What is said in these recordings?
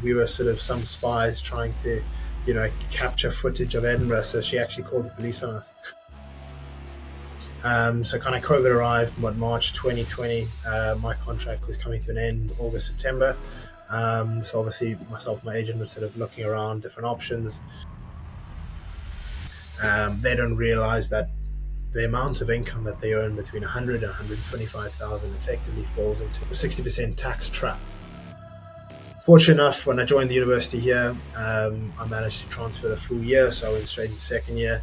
we were sort of some spies trying to, capture footage of Edinburgh. So she actually called the police on us. So kind of COVID arrived, March 2020. My contract was coming to an end August, September. So obviously myself and my agent were sort of looking around different options. They don't realize that the amount of income that they earn between 100 and 125,000 effectively falls into a 60% tax trap. Fortunate enough, when I joined the university here, I managed to transfer the full year, so I went straight into second year.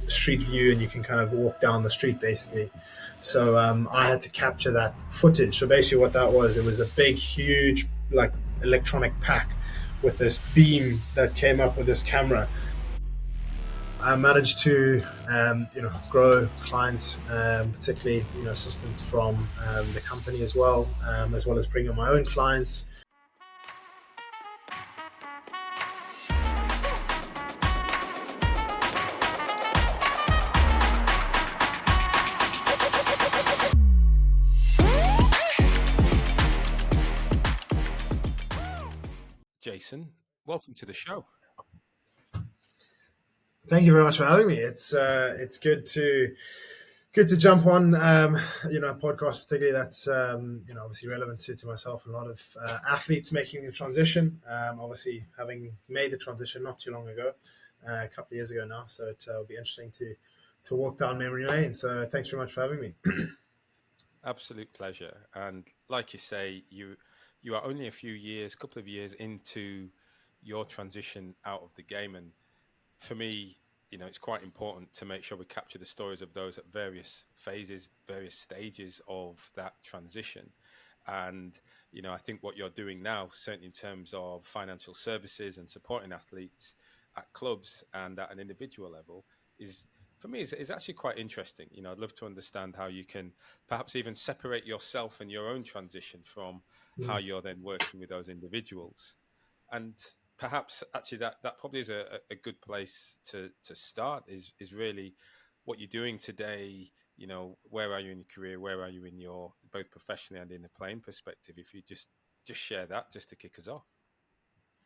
Street view, and you can kind of walk down the street basically. So I had to capture that footage. So basically what that was, it was a big, huge, like electronic pack with this beam that came up with this camera. I managed to, grow clients, particularly, assistance from the company as well as bring on my own clients. Jason, welcome to the show. Thank you very much for having me. It's good to jump on a podcast, particularly that's obviously relevant to myself and a lot of athletes making the transition. Obviously, having made the transition not too long ago, a couple of years ago now, so it'll be interesting to walk down memory lane. So thanks very much for having me. Absolute pleasure. And like you say, you are only a couple of years into your transition out of the game, and for me, it's quite important to make sure we capture the stories of those at various phases, various stages of that transition. And, I think what you're doing now, certainly in terms of financial services and supporting athletes at clubs and at an individual level, is for me is actually quite interesting. I'd love to understand how you can perhaps even separate yourself and your own transition from how you're then working with those individuals. And perhaps actually that probably is a good place to start is really what you're doing today. Where are you in your career, where are you in your both professionally and in a playing perspective? If you just share that just to kick us off.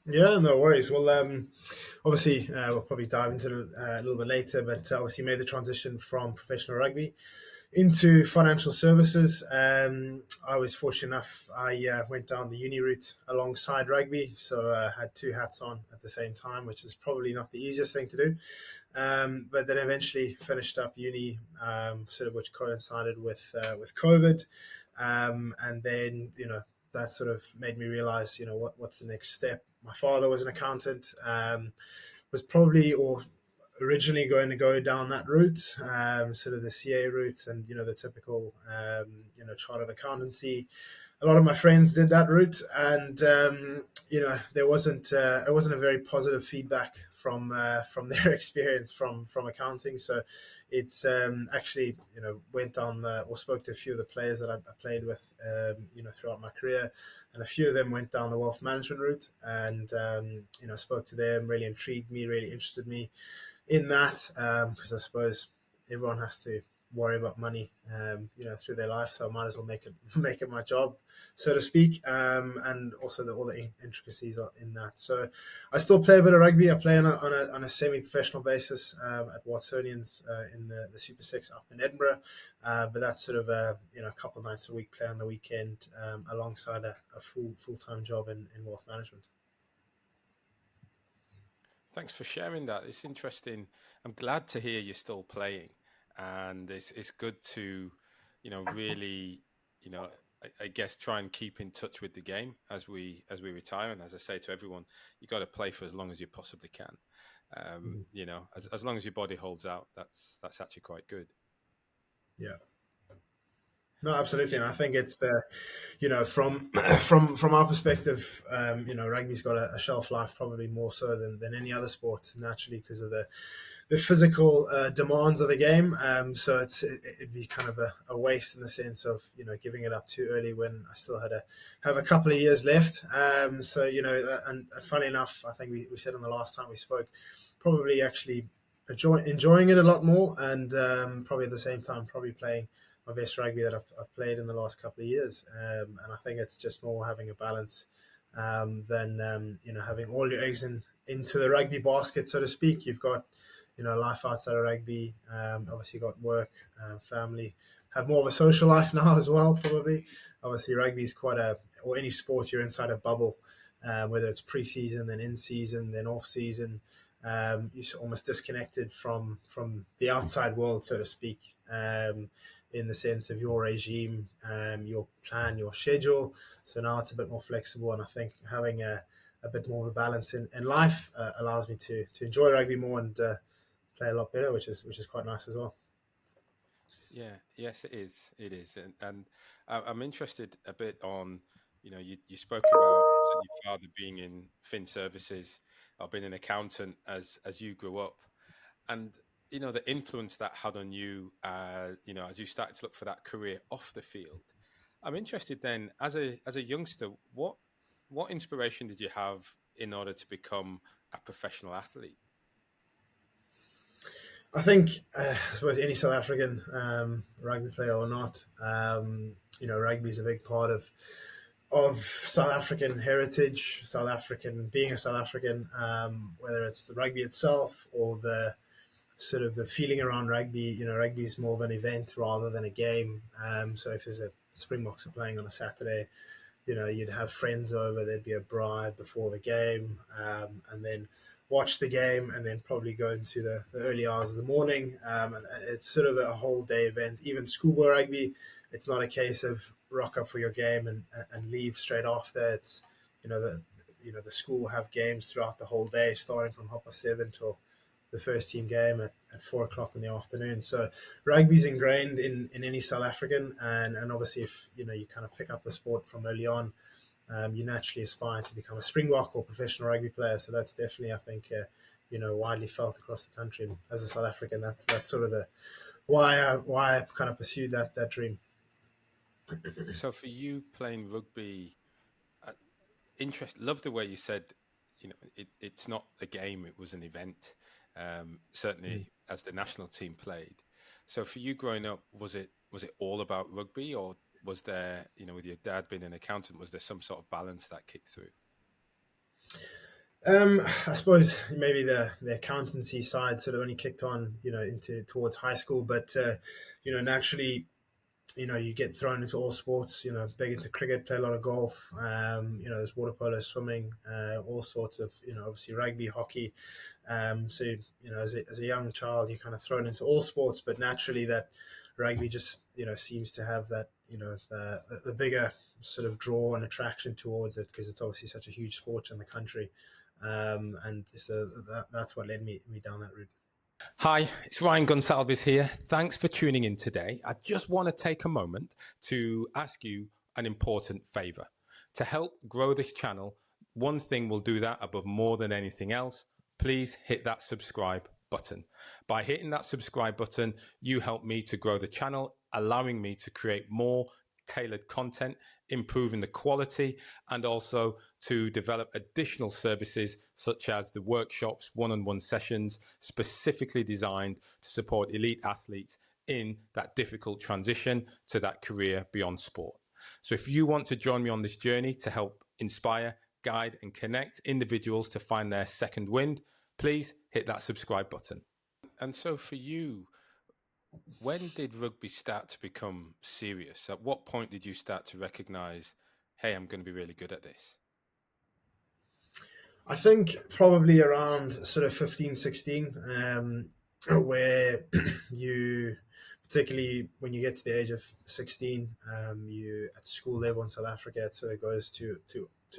Yeah, no worries. Well, obviously, we'll probably dive into it a little bit later, but obviously made the transition from professional rugby into financial services. I was fortunate enough, I went down the uni route alongside rugby, so I had two hats on at the same time, which is probably not the easiest thing to do. But then eventually finished up uni, sort of which coincided with COVID. And then, that sort of made me realize, what's the next step. My father was an accountant, was probably or originally going to go down that route, sort of the CA route, and the typical chartered accountancy. A lot of my friends did that route, and there wasn't it wasn't a very positive feedback from their experience from accounting. So it's actually went on or spoke to a few of the players that I played with throughout my career, and a few of them went down the wealth management route, and spoke to them. Really intrigued me, really interested me in that, because I suppose everyone has to worry about money, through their life. So I might as well make it my job, so to speak, and also all the intricacies in that. So I still play a bit of rugby. I play on a semi-professional basis at Watsonians in the Super Six up in Edinburgh, but that's sort of a couple of nights a week, play on the weekend, alongside a full-time job in wealth management. Thanks for sharing that. It's interesting. I'm glad to hear you're still playing, and it's good to, really, I guess try and keep in touch with the game as we retire. And as I say to everyone, you got to play for as long as you possibly can. As long as your body holds out, that's actually quite good. Yeah. No, absolutely, and I think it's from from our perspective, rugby's got a shelf life probably more so than any other sport, naturally, because of the physical demands of the game. So it'd be kind of a waste in the sense of giving it up too early when I still have a couple of years left. So and funny enough, I think we said on the last time we spoke, probably actually enjoying it a lot more, and probably at the same time probably playing my best rugby that I've played in the last couple of years. And I think it's just more having a balance than having all your eggs into the rugby basket, so to speak. You've got life outside of rugby. Obviously, got work, family. Have more of a social life now as well, probably. Obviously, rugby is or any sport, you're inside a bubble, whether it's pre-season, then in season, then off season. You're almost disconnected from the outside world, so to speak, in the sense of your regime, your plan, your schedule. So now it's a bit more flexible, and I think having a bit more of a balance in life allows me to enjoy rugby more and play a lot better, which is quite nice as well. Yeah, yes, it is. It is, and I'm interested a bit on, you spoke about your father being in fin services or being an accountant as you grew up, and the influence that had on you, as you started to look for that career off the field. I'm interested then, as a youngster, what inspiration did you have in order to become a professional athlete? I think, I suppose any South African rugby player or not, rugby is a big part of South African heritage, South African being a South African, whether it's the rugby itself or the sort of the feeling around rugby. Rugby is more of an event rather than a game. So if there's a Springboks are playing on a Saturday, you'd have friends over, there'd be a braai before the game, and then watch the game, and then probably go into the early hours of the morning. And it's sort of a whole day event. Even schoolboy rugby, it's not a case of rock up for your game and leave straight after. It's, the school will have games throughout the whole day, starting from 7:30 till the first team game at 4 o'clock in the afternoon. So rugby's ingrained in any South African, and obviously if you kind of pick up the sport from early on, you naturally aspire to become a Springbok or professional rugby player. So that's definitely, I think, widely felt across the country. And as a South African, that's sort of the why I kind of pursued that dream. So for you playing rugby, uh, love the way you said, it's not a game, it was an event. Mm. Certainly as the national team played. So for you growing up, was it all about rugby, or was there, with your dad being an accountant, was there some sort of balance that kicked through? I suppose maybe the accountancy side sort of only kicked on, into towards high school, but naturally, you get thrown into all sports, big into cricket, play a lot of golf, there's water polo, swimming, all sorts of, obviously rugby, hockey. So, as a young child, you're kind of thrown into all sports, but naturally that rugby just, seems to have that, the bigger sort of draw and attraction towards it because it's obviously such a huge sport in the country. And so that's what led me down that route. Hi, it's Ryan Gonsalves here. Thanks for tuning in today. I just want to take a moment to ask you an important favor. To help grow this channel, one thing will do that above more than anything else. Please hit that subscribe button. By hitting that subscribe button, you help me to grow the channel, allowing me to create more tailored content, improving the quality, and also to develop additional services such as the workshops, one-on-one sessions, specifically designed to support elite athletes in that difficult transition to that career beyond sport. So if you want to join me on this journey to help inspire, guide, and connect individuals to find their second wind, please hit that subscribe button. And so for you, when did rugby start to become serious? At what point did you start to recognize, hey, I'm going to be really good at this? I think probably around sort of 15, 16, where you, particularly when you get to the age of 16, you at school level in South Africa, it sort of goes to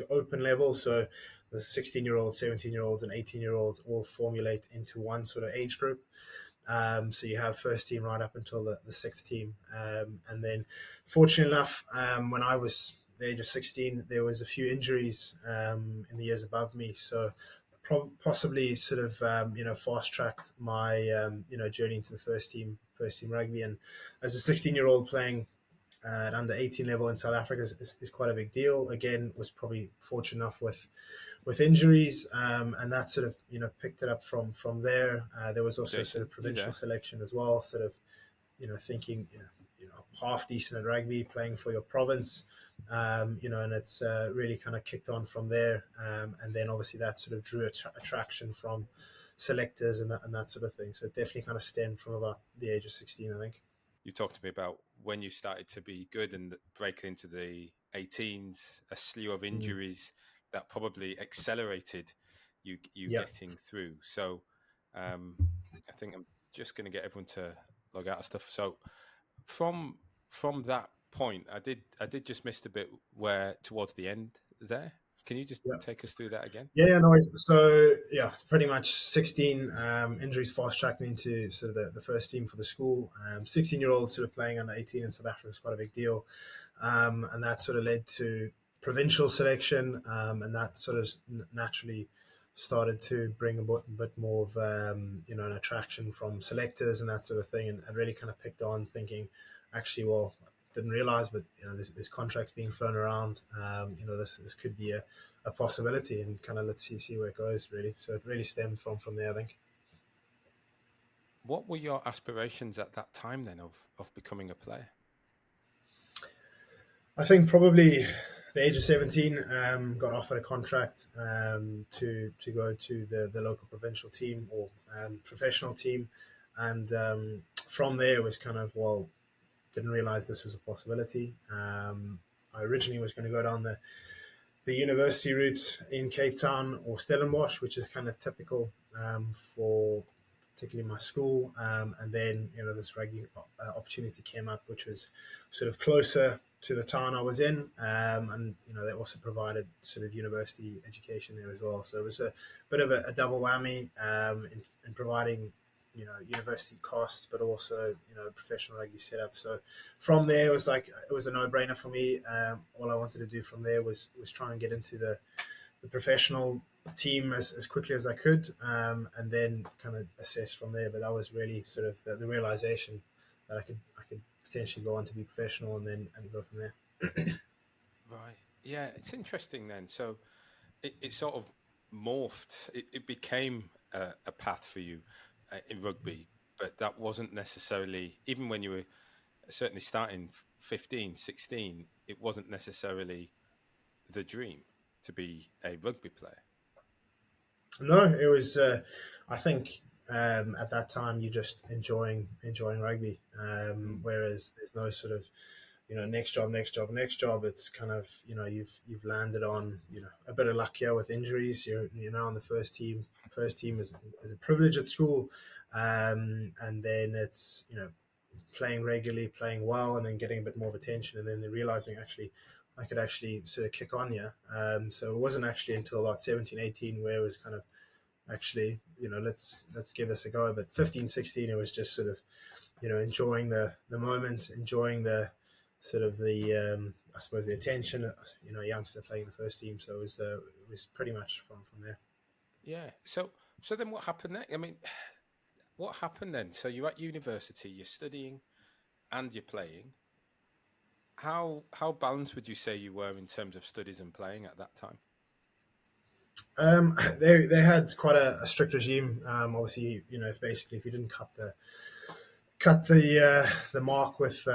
open level. So the 16-year-olds, 17-year-olds, and 18-year-olds all formulate into one sort of age group. So you have first team right up until the sixth team. And then, fortunately enough, when I was the age of 16, there was a few injuries in the years above me. So possibly sort of, fast tracked my, journey into the first team rugby. And as a 16-year-old playing at under 18 level in South Africa is quite a big deal. Again, was probably fortunate enough with injuries, and that sort of picked it up from there. There was also sort Jason, of you provincial there? selection as well. Sort of thinking half decent at rugby, playing for your province. And it's really kind of kicked on from there. And then obviously that sort of drew attraction from selectors and that sort of thing. So it definitely kind of stemmed from about the age of 16, I think. You talked to me about when you started to be good and breaking into the 18s, a slew of Mm. injuries that probably accelerated you Yeah. getting through. So um, I think I'm just going to get everyone to log out of stuff. So from from that point, I did just miss the bit where towards the end there. Can you just Yeah. take us through that again? Yeah, no worries. So yeah, pretty much 16 injuries fast tracked me into sort of the first team for the school. 16-year-old sort of playing under 18 in South Africa is quite a big deal, and that sort of led to provincial selection, and that sort of naturally started to bring a bit more of an attraction from selectors and that sort of thing, and really kind of picked on thinking, actually, well, didn't realize, but there's contracts being flown around. This could be a possibility, and kind of let's see where it goes, really. So it really stemmed from there, I think. What were your aspirations at that time then of becoming a player? I think probably the age of 17, got offered a contract to go to the local provincial team or professional team, and from there it was kind of, well, didn't realize this was a possibility. I originally was going to go down the university route in Cape Town or Stellenbosch, which is kind of typical for particularly my school. And then this rugby opportunity came up, which was sort of closer to the town I was in, and they also provided sort of university education there as well. So it was a bit of a double whammy in providing university costs, but also professional rugby setup. So from there, it was a no brainer for me. All I wanted to do from there was try and get into the professional team as quickly as I could, and then kind of assess from there. But that was really sort of the realization that I could potentially go on to be professional and go from there. Right. Yeah, it's interesting then. So it sort of morphed. It became a path for you in rugby, but that wasn't necessarily, even when you were certainly starting 15, 16, it wasn't necessarily the dream to be a rugby player. No, it was. I think at that time you're just enjoying rugby, Mm, whereas there's no sort of next job, next job, next job. It's kind of you've landed on a bit of luck here with injuries. You're now on the first team. First team is a privilege at school, and then it's playing regularly, playing well, and then getting a bit more of attention, and then they're realizing actually I could actually sort of kick on here. So it wasn't actually until about 17, 18 where it was kind of actually let's give this a go. But 15, 16, it was just sort of enjoying the moment, enjoying the sort of the I suppose the attention. Youngster playing the first team, so it was pretty much from there. yeah. So then what happened next? I mean, what happened then? So you're at university, you're studying and you're playing. How balanced would you say you were in terms of studies and playing at that time? They had quite a strict regime. Obviously, if you didn't cut the mark with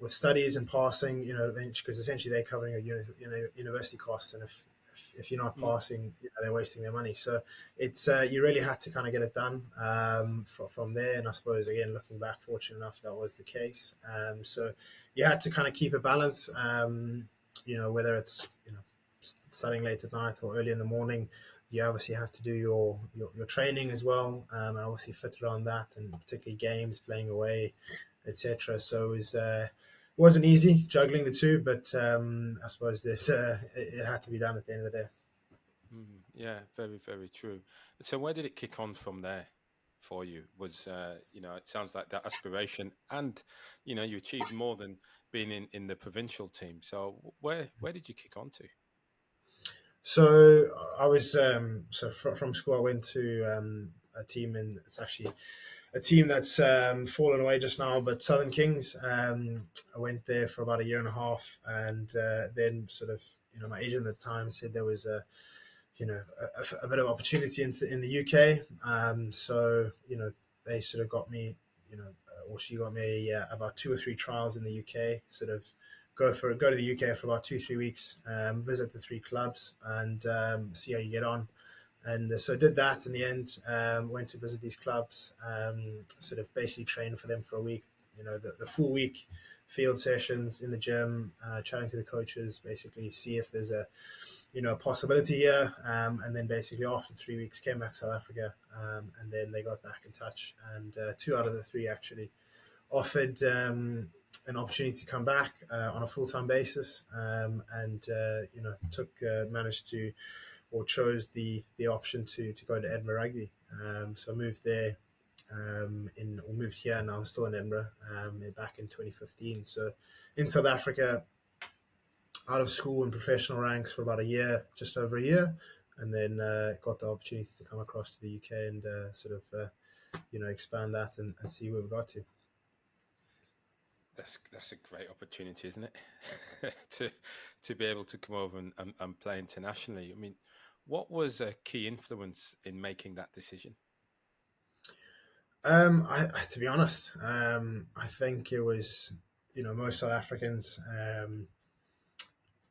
studies and passing, because essentially they're covering university costs, and if you're not Mm. passing, they're wasting their money. So it's you really had to kind of get it done from there. And I suppose again, looking back, fortunate enough that was the case. So you had to kind of keep a balance. Whether it's studying late at night or early in the morning, you obviously have to do your training as well, and obviously fit around that, and particularly games, playing away, etc. So it wasn't easy juggling the two, but I suppose it had to be done at the end of the day. Mm, yeah, very, very true. So where did it kick on from there for you? Was it sounds like that aspiration, and you achieved more than being in the provincial team. So where did you kick on to? So I was from school. I went to a team, and it's actually a team that's fallen away just now, but Southern Kings. I went there for about a year and a half, and then sort of my agent at the time said there was a bit of opportunity in the UK. So they sort of got me or she got me about 2 or 3 trials in the UK. Sort of go to the UK for about 2 3 weeks, visit the 3 clubs, and see how you get on. And so I did that in the end. Went to visit these clubs, sort of basically trained for them for a week. The full week field sessions in the gym, chatting to the coaches, basically see if there's a possibility here. And then basically after 3 weeks, came back to South Africa, and then they got back in touch. And 2 out of the 3 actually offered an opportunity to come back on a full time basis, and took managed to or chose the option to go to Edinburgh Rugby. So I moved there in or moved here, and I'm still in Edinburgh, back in 2015. So in South Africa, out of school and professional ranks for about a year, just over a year, and then got the opportunity to come across to the UK and sort of expand that and see where we got to. That's a great opportunity, isn't it? to to be able to come over and play internationally. I mean, what was a key influence in making that decision? To be honest, I think it was, most South Africans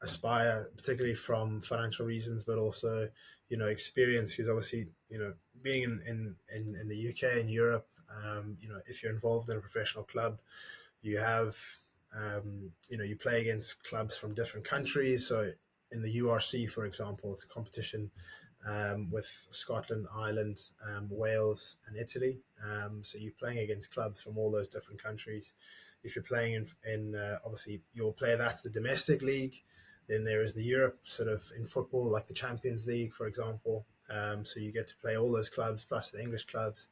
aspire, particularly from financial reasons, but also, experience. Because obviously, being in the UK and Europe, if you're involved in a professional club, you have, you play against clubs from different countries. So in the URC, for example, it's a competition with Scotland, Ireland, Wales, and Italy. So you're playing against clubs from all those different countries. If you're playing in obviously you'll play that's the domestic league. Then there is the Europe sort of in football, like the Champions League, for example. So you get to play all those clubs plus the English clubs,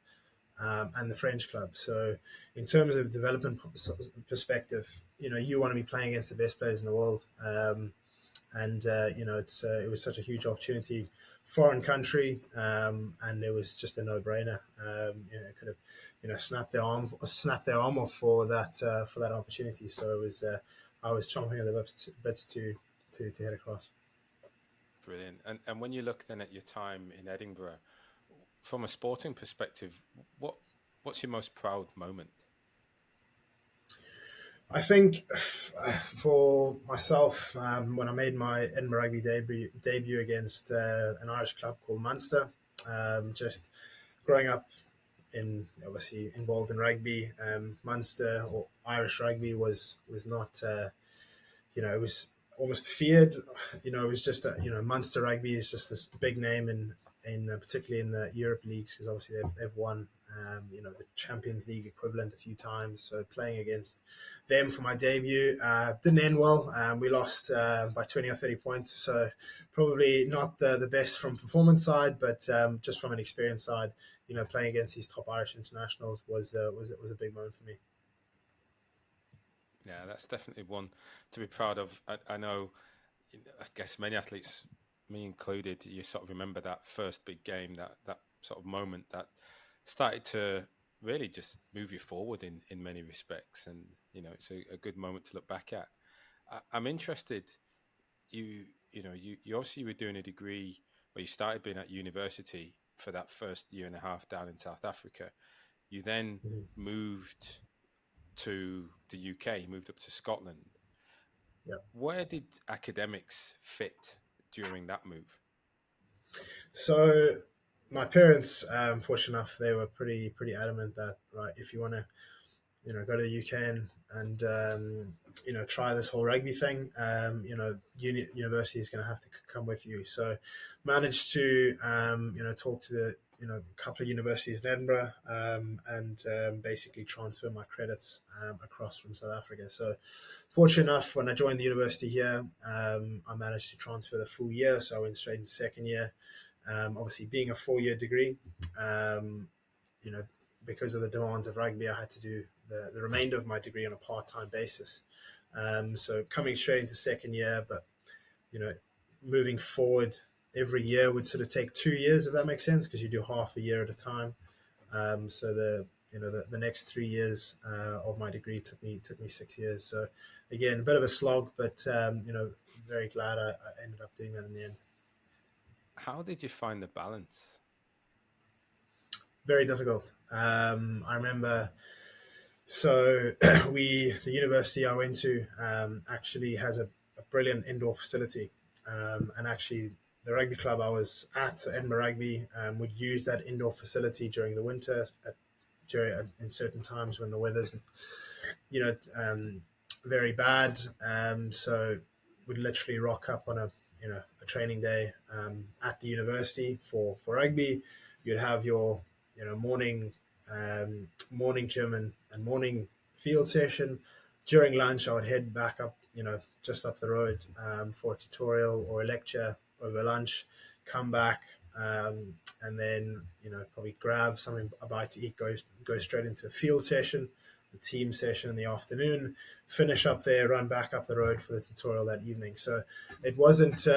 and the French clubs. So in terms of development perspective, you want to be playing against the best players in the world. And it was such a huge opportunity, foreign country, and it was just a no-brainer. Could have snapped their arm off for that opportunity. So it was I was chomping at the bits to head across. Brilliant. And when you look then at your time in Edinburgh, from a sporting perspective, what what's your most proud moment? I think for myself, when I made my Edinburgh Rugby debut against an Irish club called Munster, just growing up in obviously involved in rugby, Munster or Irish rugby was not it was almost feared. It was just Munster rugby is just this big name in particularly in the Europe leagues, because obviously they've won the Champions League equivalent a few times. So playing against them for my debut didn't end well. We lost by 20 or 30 points. So probably not the best from performance side, but just from an experience side, playing against these top Irish internationals was a big moment for me. Yeah, that's definitely one to be proud of. I know, I guess many athletes, me included, you sort of remember that first big game, that sort of moment that started to really just move you forward in many respects, and it's a good moment to look back at. I'm interested. You you obviously were doing a degree, or you started being at university for that first year and a half down in South Africa. You then Mhm. moved to the UK, moved up to Scotland. Yeah. Where did academics fit during that move? So my parents, fortunate enough, they were pretty adamant that, right, if you want to go to the UK and try this whole rugby thing. University is going to have to come with you. So managed to talk to the a couple of universities in Edinburgh, and basically transfer my credits across from South Africa. So fortunate enough, when I joined the university here, I managed to transfer the full year. So I went straight into second year. Obviously, being a 4 year degree, um, you know, because of the demands of rugby, I had to do the remainder of my degree on a part time basis. So coming straight into second year, but you know, moving forward every year would sort of take 2 years, if that makes sense, because you do half a year at a time. So the next 3 years of my degree took me 6 years. So again, a bit of a slog, but very glad I ended up doing that in the end. How did you find the balance? Very difficult. I remember So the university I went to actually has a brilliant indoor facility, and actually the rugby club I was at, so Edinburgh Rugby, would use that indoor facility during the winter in certain times when the weather's you know, very bad. So would literally rock up on a training day at the university for rugby. You'd have your morning gym and morning field session. During lunch, I would head back up, just up the road for a tutorial or a lecture over lunch. Come back, and then probably grab something a bite to eat. Go straight into a field session, the team session in the afternoon, finish up there, run back up the road for the tutorial that evening. So it wasn't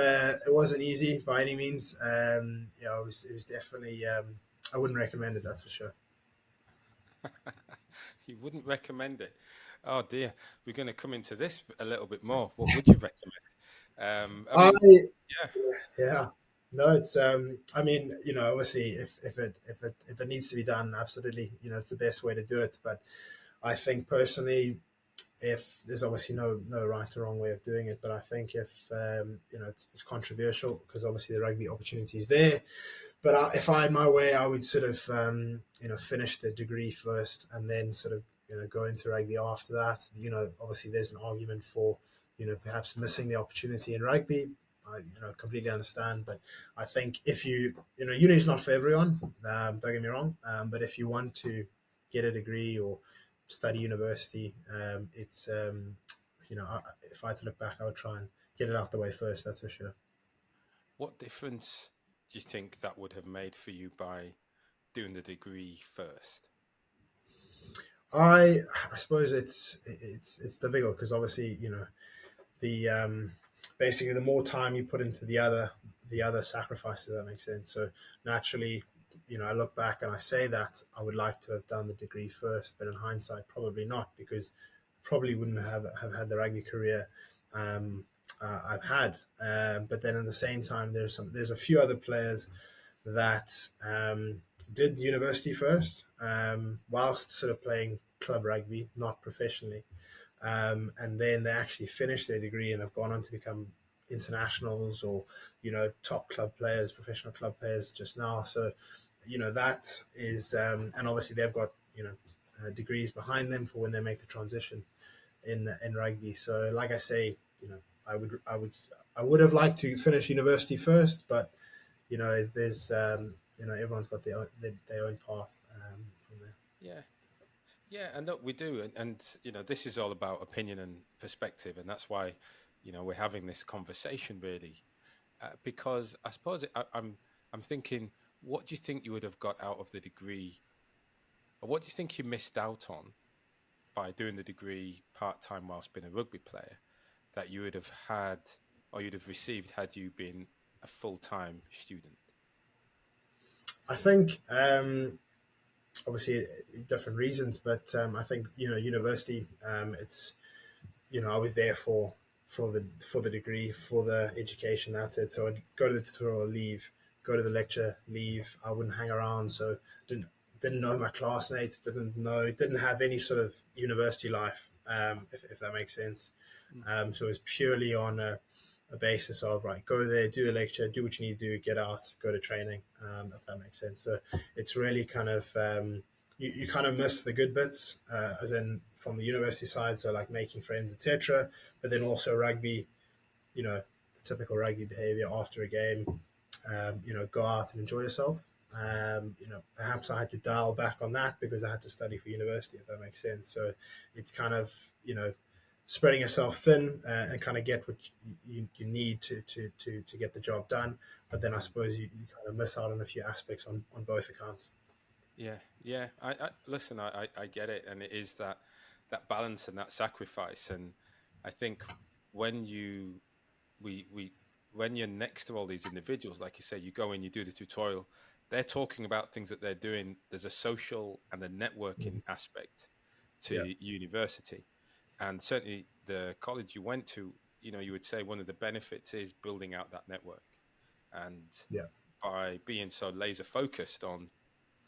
easy by any means. It was definitely I wouldn't recommend it. That's for sure. You wouldn't recommend it. Oh dear, we're going to come into this a little bit more. What would you recommend? I I mean, yeah, Yeah, no, it's I mean, obviously if it needs to be done, absolutely, it's the best way to do it. But I think personally, if there's obviously no right or wrong way of doing it, but I think if it's controversial because obviously the rugby opportunity is there. But if I had my way, I would sort of finish the degree first and then sort of go into rugby after that. Obviously there's an argument for perhaps missing the opportunity in rugby. I completely understand, but I think if uni is not for everyone. Don't get me wrong, but if you want to get a degree or study university, it's if I had to look back, I would try and get it out the way first. That's for sure. what difference do you think that would have made for you by doing the degree first? I I suppose it's difficult because obviously the basically the more time you put into the other sacrifices, that makes sense. So naturally, I look back and I say that I would like to have done the degree first, but in hindsight, probably not because I probably wouldn't have had the rugby career I've had. But then at the same time, there's a few other players that did university first, whilst sort of playing club rugby, not professionally, and then they actually finished their degree and have gone on to become internationals or top club players, professional club players just now. So that is, and obviously they've got degrees behind them for when they make the transition in rugby. So like I say, I would have liked to finish university first, but there's everyone's got their own path from there. Yeah, yeah, and look, we do, and this is all about opinion and perspective, and that's why we're having this conversation really, because I suppose I'm thinking, what do you think you would have got out of the degree, or what do you think you missed out on by doing the degree part time whilst being a rugby player that you would have had or you'd have received had you been a full time student? I think obviously different reasons, but I think university. It's I was there for the degree, for the education. That's it. So I'd go to the tutorial, leave, go to the lecture, leave. I wouldn't hang around. So didn't didn't know my classmates. Didn't have any sort of university life. If that makes sense. Mm. So it was purely on a basis of right, go there, do the lecture, do what you need to do, get out, go to training. If that makes sense. So it's really kind of you kind of miss the good bits, as in from the university side, so like making friends, etc. But then also rugby, the typical rugby behavior after a game, go out and enjoy yourself. Perhaps I had to dial back on that because I had to study for university, if that makes sense. So it's kind of, spreading yourself thin and kind of get what you need to get the job done. But then I Mm. suppose you kind of miss out on a few aspects on both accounts. Yeah, yeah. I listen. I get it, and it is that balance and that sacrifice. And I think when we when you're next to all these individuals, like you say, you go in, you do the tutorial. They're talking about things that they're doing. There's a social and a networking Mhm. aspect to Yeah, university, and certainly the college you went to. You would say one of the benefits is building out that network, and yeah, by being so laser focused on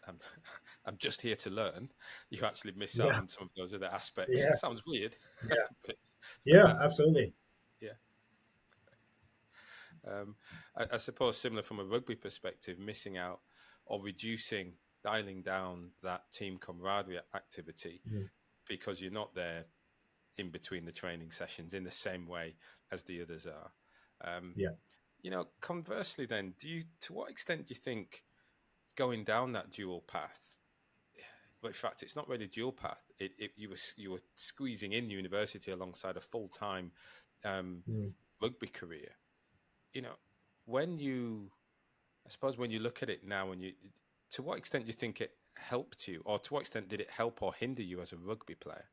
I'm, I'm just here to learn, you actually miss out Yeah, on some of those other aspects. yeah, Sounds weird, yeah, but yeah, that's absolutely. yeah. I suppose similar from a rugby perspective, missing out or reducing, dialing down that team camaraderie activity Mm, because you're not there in between the training sessions in the same way as the others are. Um, yeah. Conversely, then, to what extent do you think going down that dual path? But in fact, it's not really dual path. You were squeezing in university alongside a full time um, Mm. rugby career. You know, when you I suppose when you look at it now, to what extent do you think it helped you, or to what extent did it help or hinder you as a rugby player?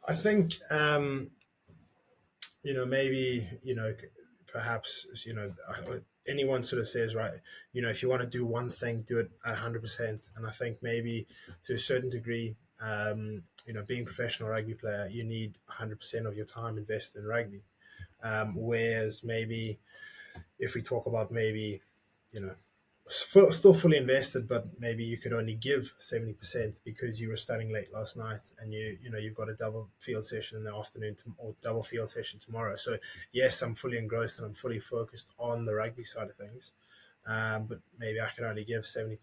I think maybe perhaps anyone sort of says, right, if you want to do one thing, do it at 100%. And I think maybe to a certain degree, being a professional rugby player, you need 100% of your time invested in rugby. Whereas maybe if we talk about maybe, you know, still fully invested, but maybe you could only give 70% because you were studying late last night, and you've got a double field session in the afternoon or double field session tomorrow. So yes, I'm fully engrossed and I'm fully focused on the rugby side of things. But maybe I can only give 70%.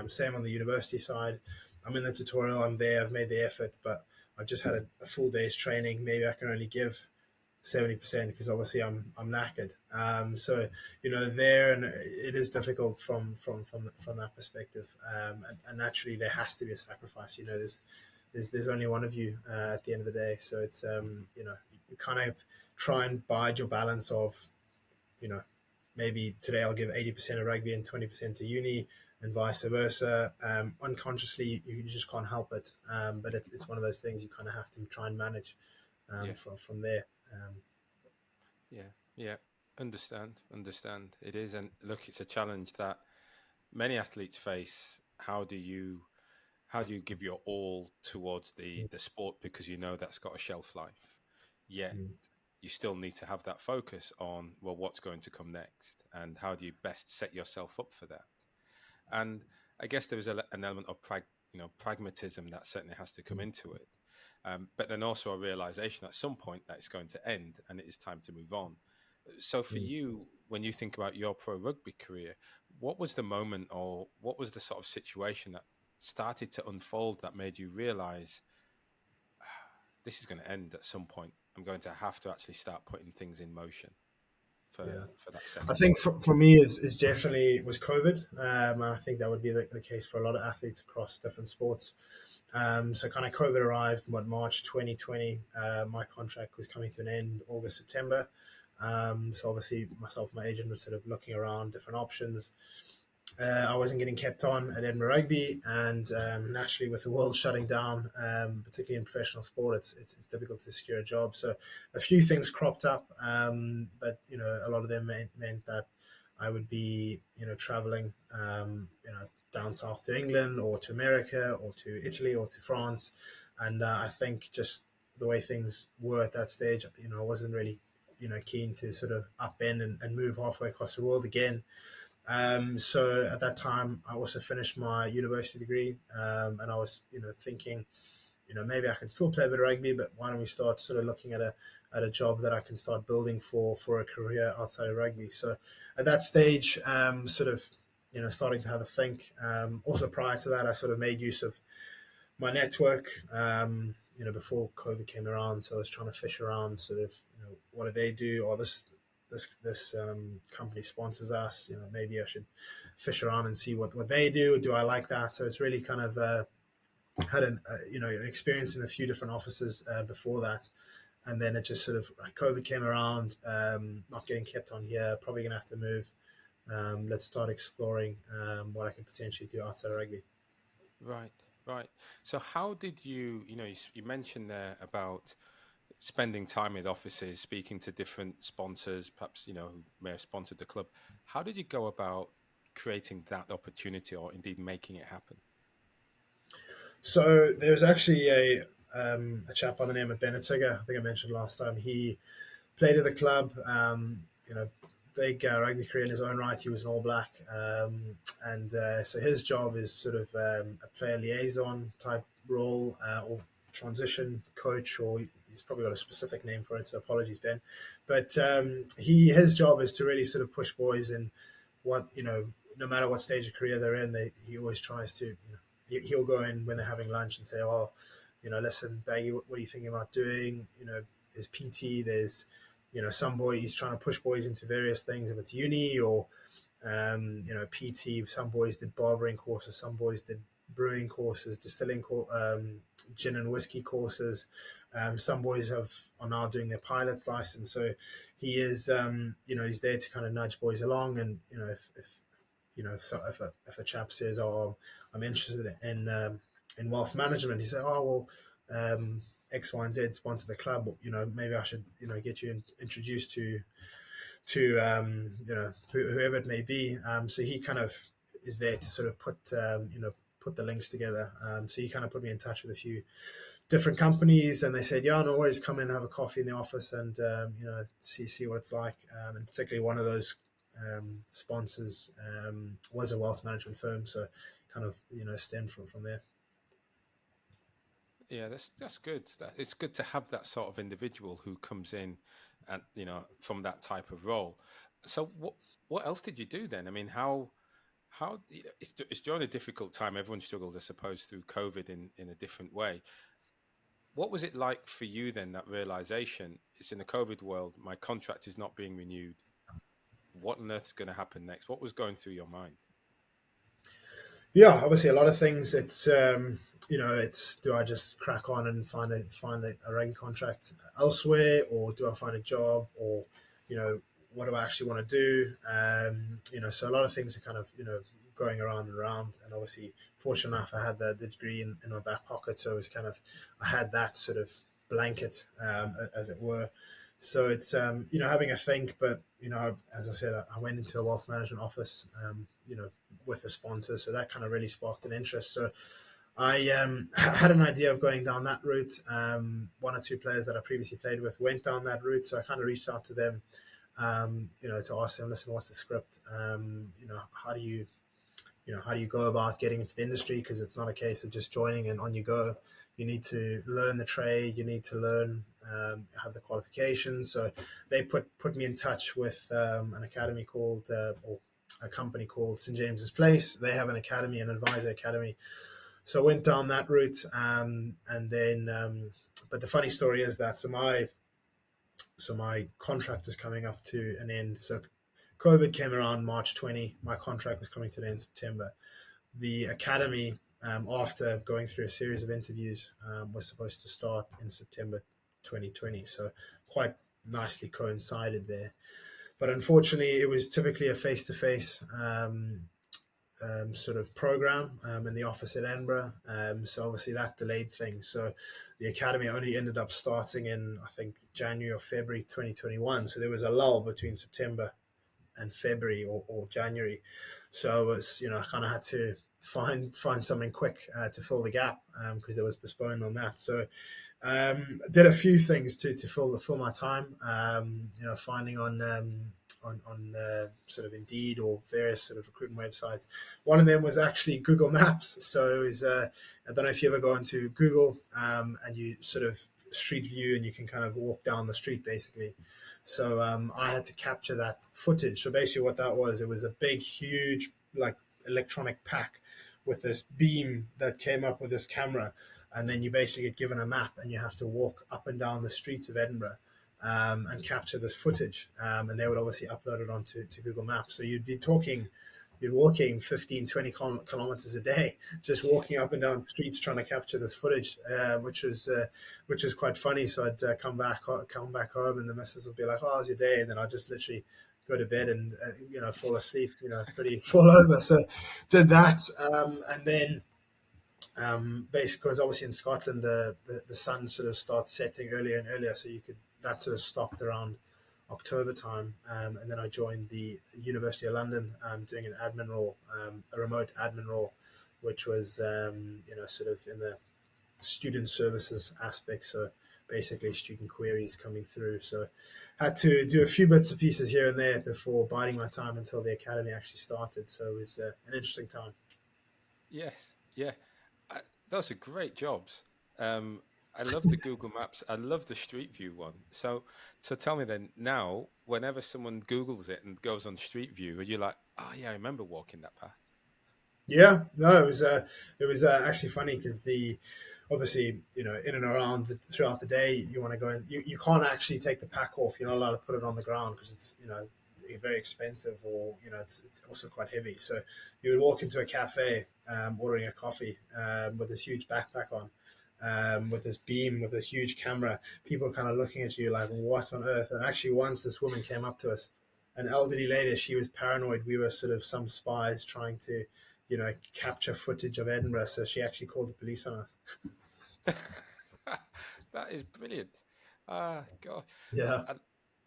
Same on the university side. I'm in the tutorial, I'm there, I've made the effort, but I've just had a full day's training. Maybe I can only give 70% because obviously I'm knackered. So there, and it is difficult from that perspective. And naturally there has to be a sacrifice. There's only one of you at the end of the day. So it's you kind of try and bide your balance of you know maybe today I'll give 80% of rugby and 20% to uni, and vice versa. Unconsciously, you just can't help it. But it's one of those things you kind of have to try and manage Yeah, from there. Um, yeah, yeah. Understand. It is, and look, it's a challenge that many athletes face. How do you give your all towards the sport because you know that's got a shelf life, yet mm, you still need to have that focus on, well, what's going to come next, and how do you best set yourself up for that? And I guess there is an element of pragmatism that certainly has to come mm, into it, but then also a realization at some point that it's going to end and it is time to move on. So for mm. you, when you think about your pro rugby career, what was the moment or what was the sort of situation that started to unfold that made you realize, this is going to end at some point? I'm going to have to actually start putting things in motion for Yeah, that I second think one. for me is definitely was COVID, and I think that would be the case for a lot of athletes across different sports. So kind of COVID arrived, what, March 2020. My contract was coming to an end August, September. So obviously myself, my agent was sort of looking around different options. I wasn't getting kept on at Edinburgh Rugby, and naturally, with the world shutting down, particularly in professional sport, it's difficult to secure a job. So, a few things cropped up, but a lot of them meant that I would be traveling, down south to England or to America or to Italy or to France, and I think just the way things were at that stage, I wasn't really keen to sort of upend and move halfway across the world again. So at that time, I also finished my university degree, and I was, thinking, maybe I could still play a bit of rugby, but why don't we start sort of looking at a job that I can start building for a career outside of rugby. So at that stage, sort of, starting to have a think. Also prior to that, I sort of made use of my network, before COVID came around. So I was trying to fish around, sort of, what do they do? Or this company sponsors us. Maybe I should fish around and see what they do. Do I like that? So it's really kind of had an experience in a few different offices before that, and then it just sort of COVID came around. Not getting kept on here. Probably gonna have to move. Let's start exploring what I could potentially do outside of rugby. Right, right. So how did you mentioned there about spending time with offices, speaking to different sponsors, perhaps, who may have sponsored the club. How did you go about creating that opportunity or indeed making it happen? So there's actually a chap by the name of Benetiga. I think I mentioned last time. He played at the club. big rugby career in his own right. He was an All Black, and so his job is sort of a player liaison type role, or transition coach, or he's probably got a specific name for it. So apologies, Ben. But his job is to really sort of push boys in what, no matter what stage of career they're in, he always tries to, he'll go in when they're having lunch and say, oh, listen, Baggy, what are you thinking about doing? There's PT, there's, some boy, he's trying to push boys into various things, if it's uni or, PT. Some boys did barbering courses, some boys did brewing courses, gin and whiskey courses. Some boys are now doing their pilot's license. So he is, he's there to kind of nudge boys along. And, if a chap says, oh, I'm interested in wealth management, he said, oh, well, X, Y, and Z sponsor the club. Maybe I should, get you introduced to whoever it may be. So he kind of is there to sort of put the links together. So he kind of put me in touch with a few different companies, and they said, yeah, no worries, come in, have a coffee in the office, and see what it's like. And particularly one of those sponsors was a wealth management firm, so kind of stemmed from there. Yeah, that's good. It's good to have that sort of individual who comes in, and from that type of role. So what else did you do then? I mean, how it's during a difficult time. Everyone struggled, I suppose, through COVID in a different way. What was it like for you then? That realization: it's in the COVID world. My contract is not being renewed. What on earth is going to happen next? What was going through your mind? Yeah, obviously a lot of things. It's do I just crack on and find a rugby contract elsewhere, or do I find a job, or what do I actually want to do? So a lot of things are kind of going around and around. And obviously, fortunate enough, I had the degree in my back pocket, so it was kind of, I had that sort of blanket, as it were. So it's having a think, but as I said, I went into a wealth management office, with a sponsor, so that kind of really sparked an interest. So I had an idea of going down that route. One or two players that I previously played with went down that route, so I kind of reached out to them, to ask them, listen, what's the script? How do you go about getting into the industry? Because it's not a case of just joining and on you go. You need to learn the trade. You need to learn, have the qualifications. So they put me in touch with an academy called, or a company called St James's Place. They have an academy, an advisor academy. So I went down that route, and then, but the funny story is that my contract was coming up to an end. So COVID came around March 20. My contract was coming to an end in September. The academy, after going through a series of interviews, was supposed to start in September 2020. So quite nicely coincided there. But unfortunately, it was typically a face-to-face sort of program, in the office in Edinburgh. So obviously that delayed things. So the academy only ended up starting in, I think, January or February 2021. So there was a lull between September and February, or January. So I was, I kind of had to find something quick, to fill the gap, because there was postponed on that. So did a few things to fill my time. Finding on sort of Indeed or various sort of recruitment websites. One of them was actually Google Maps. So it was, I don't know if you ever go into Google, and you sort of street view, and you can kind of walk down the street basically. So I had to capture that footage. So basically, what that was, it was a big, huge, like, electronic pack with this beam that came up with this camera, and then you basically get given a map, and you have to walk up and down the streets of Edinburgh, and capture this footage. And they would obviously upload it onto Google Maps. So you're walking 15, 20 kilometers a day, just walking up and down streets trying to capture this footage, which was quite funny. So I'd come back home, and the missus would be like, "Oh, how's your day?" And then I'd just literally go to bed and fall asleep, pretty fall over. So did that, and then basically, because obviously in Scotland the sun sort of starts setting earlier and earlier, so that sort of stopped around October time, and then I joined the University of London, doing an admin role, a remote admin role, which was sort of in the student services aspect. So basically student queries coming through. So had to do a few bits and pieces here and there before biding my time until the academy actually started. So it was an interesting time. Yes, yeah, I, those are great jobs. Um, I love the Google Maps. I love the Street View one. So tell me then. Now, whenever someone Googles it and goes on Street View, are you like, oh yeah, I remember walking that path? Yeah, no, it was actually funny because the obviously in and around throughout the day you want to go and you can't actually take the pack off. You're not allowed to put it on the ground because it's very expensive or it's also quite heavy. So you would walk into a cafe, ordering a coffee with this huge backpack on. With this beam, with this huge camera, people kind of looking at you like, "What on earth?" And actually, once this woman came up to us, an elderly lady. She was paranoid we were sort of some spies trying to capture footage of Edinburgh. So she actually called the police on us. That is brilliant. Ah, God. Yeah. And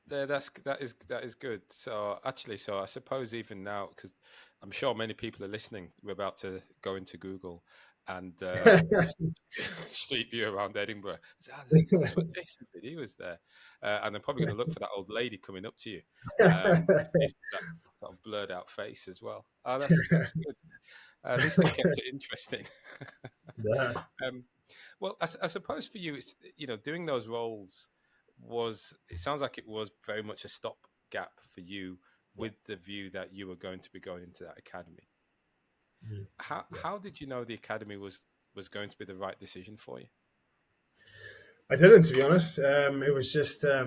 that is good. So actually, so I suppose even now, because I'm sure many people are listening, we're about to go into Google and Street View around Edinburgh. So, that's what Jason did. He was there, and they're probably going to look for that old lady coming up to you. See if that sort of blurred out face as well. Oh, that's good. At least they kept it interesting. Yeah. um, well, I suppose for you, it's doing those roles was. It sounds like it was very much a stopgap for you, Yeah. with the view that you were going to be going into that academy. Mm. Yeah. How did you know the academy was going to be the right decision for you? I didn't, to be honest. It was just, I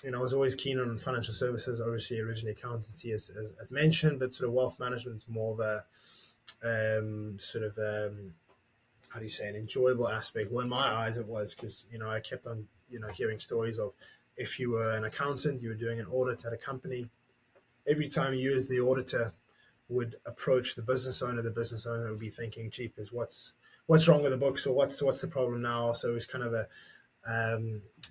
was always keen on financial services, obviously, originally accountancy, as mentioned, but sort of wealth management is more of a sort of, how do you say, an enjoyable aspect. Well, in my eyes, it was because, I kept on, hearing stories of if you were an accountant, you were doing an audit at a company. Every time you as the auditor would approach the business owner would be thinking, "Jeepers, what's wrong with the books, or what's the problem now?" So it was kind of a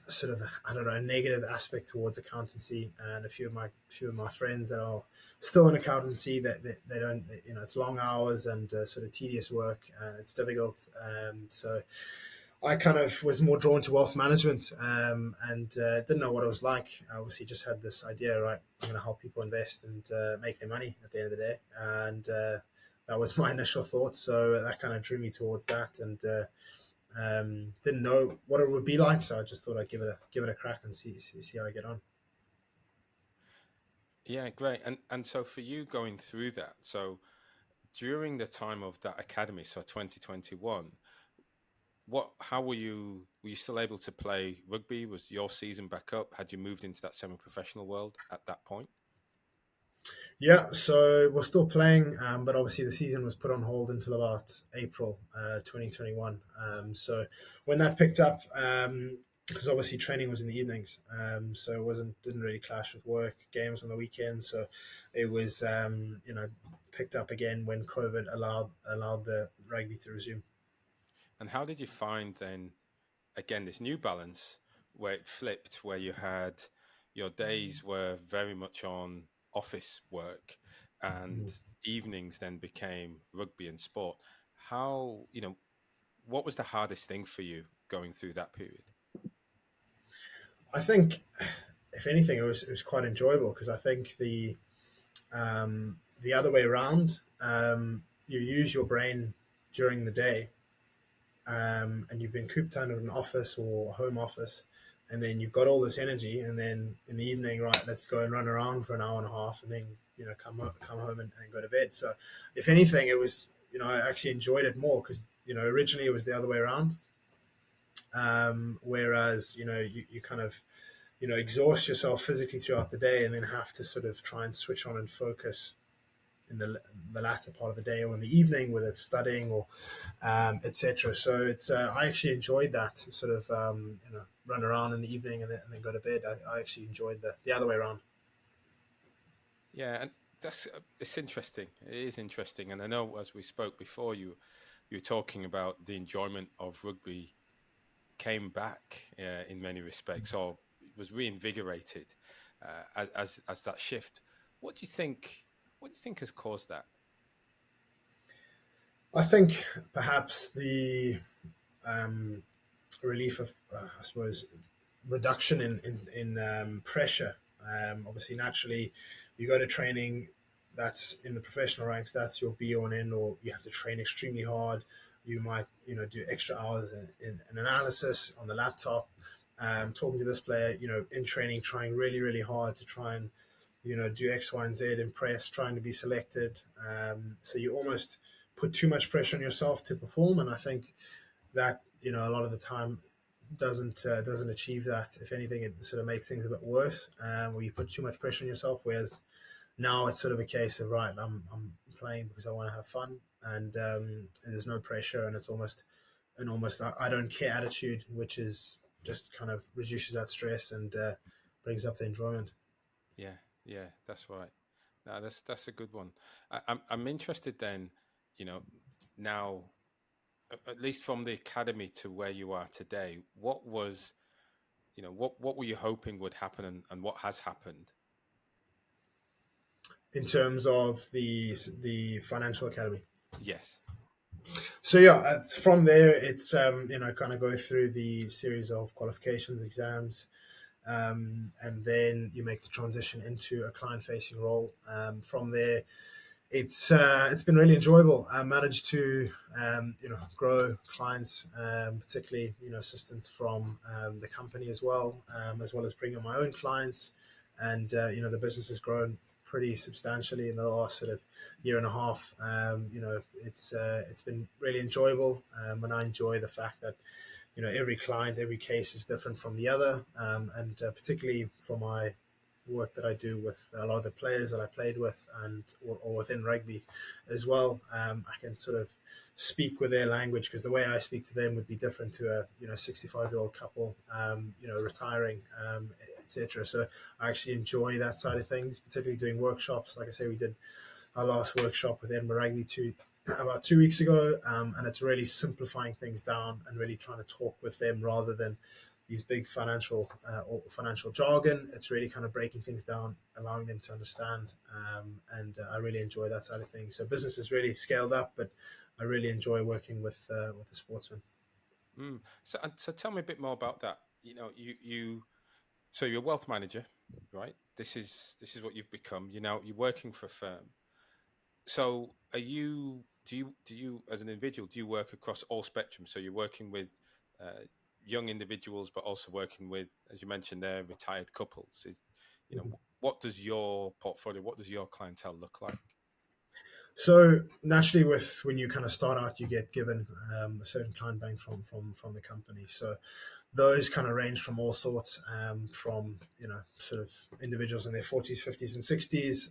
sort of I don't know a negative aspect towards accountancy, and a few of my friends that are still in accountancy that they don't it's long hours and sort of tedious work and it's difficult. So I kind of was more drawn to wealth management and didn't know what it was like. I obviously just had this idea, right? I'm going to help people invest and make their money at the end of the day. And that was my initial thought. So that kind of drew me towards that and didn't know what it would be like. So I just thought I'd give it a crack and see how I get on. Yeah, great. And so for you going through that, so during the time of that academy, so 2021, what how were you still able to play rugby? Was your season back up? Had you moved into that semi-professional world at that point? Yeah, so we're still playing, but obviously the season was put on hold until about April 2021. So when that picked up, because obviously training was in the evenings, so it didn't really clash with work, games on the weekends. So it was picked up again when COVID allowed the rugby to resume. And how did you find then again this new balance where it flipped, where you had your days were very much on office work and Mhm. evenings then became rugby and sport? How, what was the hardest thing for you going through that period? I think, if anything, it was quite enjoyable because I think the other way around, you use your brain during the day, and you've been cooped under an office or a home office, and then you've got all this energy, and then in the evening, right, let's go and run around for an hour and a half, and then come home and go to bed. So, if anything, it was I actually enjoyed it more because originally it was the other way around. Whereas you kind of exhaust yourself physically throughout the day, and then have to sort of try and switch on and focus in the latter part of the day or in the evening, whether it's studying or etc. So it's I actually enjoyed that sort of run around in the evening and then go to bed. I actually enjoyed the other way around. Yeah, and that's it's interesting. It is interesting, and I know as we spoke before, you were talking about the enjoyment of rugby came back in many respects, or was reinvigorated as that shift. What do you think? What do you think has caused that? I think perhaps the um, relief of, I suppose, reduction in pressure. Obviously, naturally, you go to training. That's in the professional ranks. That's your be all and end all. You have to train extremely hard. You might, do extra hours in analysis on the laptop, talking to this player, in training, trying really, really hard to try and, do X, Y, and Z, impress, trying to be selected. So you almost put too much pressure on yourself to perform, and I think that a lot of the time doesn't achieve that. If anything, it sort of makes things a bit worse, where you put too much pressure on yourself. Whereas now it's sort of a case of, right, I'm playing because I want to have fun, and there's no pressure, and it's almost an almost I don't care attitude, which is just kind of reduces that stress and brings up the enjoyment. Yeah, yeah, that's right. No, that's a good one. I'm interested then, you know, now at least from the academy to where you are today, what was, what were you hoping would happen, and what has happened? In terms of the financial academy. Yes. So yeah, from there it's kind of go through the series of qualifications exams, and then you make the transition into a client facing role. From there, it's been really enjoyable. I managed to grow clients, particularly assistance from the company as well as bring on my own clients, and the business has grown pretty substantially in the last sort of year and a half. It's been really enjoyable, and I enjoy the fact that every client, every case is different from the other, and particularly for my work that I do with a lot of the players that I played with, or within rugby as well. I can sort of speak with their language, because the way I speak to them would be different to a 65-year-old couple, retiring, etc. So I actually enjoy that side of things, particularly doing workshops. Like I say, we did our last workshop with Edinburgh Rugby about 2 weeks ago, and it's really simplifying things down and really trying to talk with them rather than these big financial jargon. It's really kind of breaking things down, allowing them to understand, and I really enjoy that side of things. So business is really scaled up, but I really enjoy working with the sportsmen. So tell me a bit more about that. So you're a wealth manager, right? This is what you've become. You're working for a firm. So do you as an individual, do you work across all spectrums? So you're working with uh, young individuals, but also working with, as you mentioned there, retired couples. What does your portfolio, what does your clientele look like? So naturally, with when you kind of start out, you get given a certain client bank from the company. So those kind of range from all sorts, from sort of individuals in their 40s, 50s, and 60s,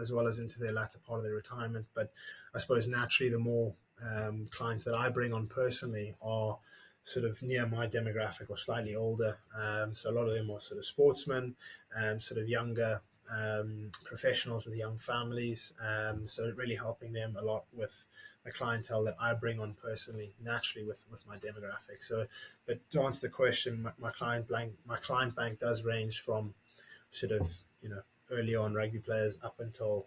as well as into their latter part of their retirement. But I suppose naturally, the more clients that I bring on personally are sort of near my demographic or slightly older. So a lot of them are sort of sportsmen, sort of younger professionals with young families. So really helping them a lot with the clientele that I bring on personally, naturally with my demographic. So, but to answer the question, my client bank does range from sort of early on rugby players up until